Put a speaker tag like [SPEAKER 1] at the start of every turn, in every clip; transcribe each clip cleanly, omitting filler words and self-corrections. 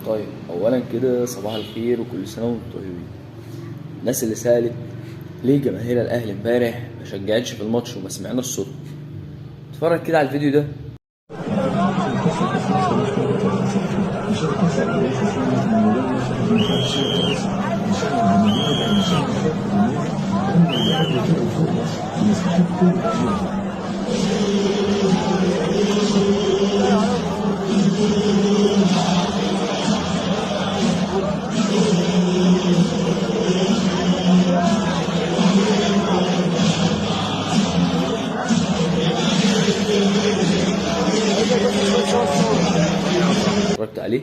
[SPEAKER 1] طيب اولا كده صباح الخير وكل سنه وانتم طيبين. الناس اللي سالت ليه جماهير الاهلي امبارح ما شجعتش في الماتش وما سمعناش صوت، اتفرج كده على الفيديو ده. اتفرجت عليه،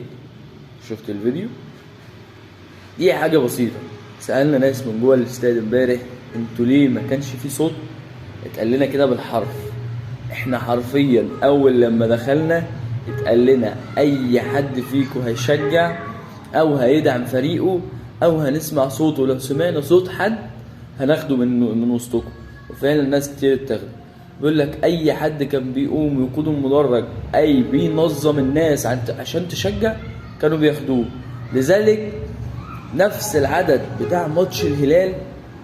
[SPEAKER 1] شفت الفيديو. دي حاجه بسيطه. سالنا ناس من جوه الاستاد امبارح انتوا ليه ما كانش في صوت؟ اتقال لنا كده بالحرف. احنا حرفيا اول لما دخلنا اتقال لنا اي حد فيكم هيشجع او هيدعم فريقه او هنسمع صوته، لو سمعنا صوت حد هناخده من وسطكم. وفعلا ناس كتير اتاخدت. بيقول لك اي حد كان بيقوم يقود المدرج اي بينظم الناس عشان تشجع كانوا بياخدوه. لذلك نفس العدد بتاع ماتش الهلال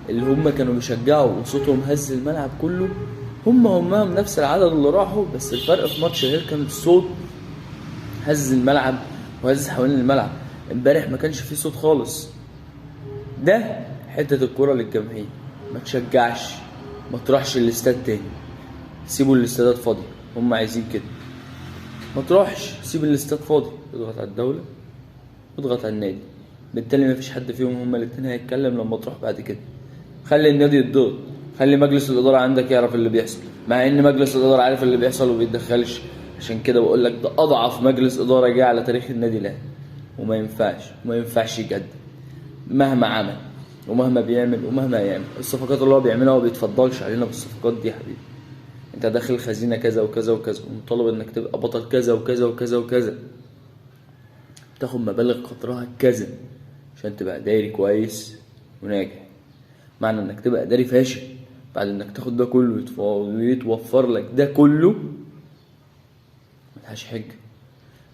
[SPEAKER 1] اللي هم كانوا بيشجعوا وصوتهم هز الملعب كله، هم نفس العدد اللي راحوا، بس الفرق في ماتش الهلال كان الصوت هز الملعب وهز حوالين الملعب. امبارح ما كانش فيه صوت خالص. ده حتة الكرة للجماهير. ما تشجعش، ما تروحش الاستاد تاني، سيبوا الاستادات فاضية. هم عايزين كده. ما تروحش، سيب الاستاد فاضي، اضغط على الدولة اضغط على النادي، بالتالي ما فيش حد فيهم هما الاتنين هيتكلم لما تروح بعد كده. خلي النادي يتضغط، خلي مجلس الإدارة عندك يعرف اللي بيحصل، مع ان مجلس الإدارة عارف اللي بيحصل وبيتدخلش. عشان كده بقول لك ده اضعف مجلس إدارة جه على تاريخ النادي الاهلي، وما ينفعش يجدد مهما عمل ومهما بيعمل ومهما يعمل. الصفقات اللي هو بيعملها هو بيتفضلش علينا بالصفقات دي يا حبيبي. انت داخل خزينة كذا وكذا وكذا ومطالب انك تبقى بطل كذا وكذا وكذا وكذا، تاخد مبالغ قدرها كذا عشان تبقى دايري كويس وناجح. معنى انك تبقى دايري فاشل بعد انك تاخد ده كله ويتوفر لك ده كله ملهاش حجة.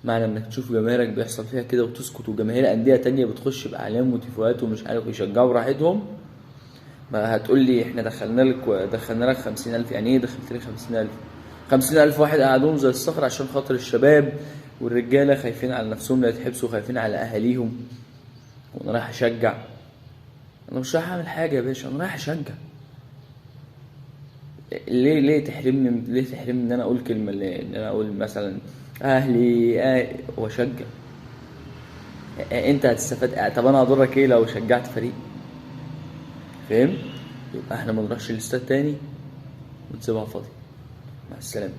[SPEAKER 1] معنى انك تشوف جماهيرك بيحصل فيها كده وتسكت، وجماهير اندية تانية بتخش باعلام وتيفوهات ومش عارف يشجعوا براحتهم. ما هتقول لي احنا دخلنا لك 50,000. يعني ايه دخلت لي 50,000؟ 50,000 واحد قعدوهم زي الصخر عشان خاطر الشباب والرجالة خايفين على نفسهم لا يتحبسوا، خايفين على اهاليهم. وانا رايح اشجع، انا مش رايح اعمل حاجة يا باشا، انا رايح اشجع. ليه تحرمني ان انا اقول كلمة، ان انا اقول مثلا اهلي واشجع؟ انت هتستفاد؟ طب انا هضرك ايه لو شجعت فريق؟ فاهم؟ يبقى احنا ما نروحش الاستاد تاني وتسيبها فاضي. مع السلامة.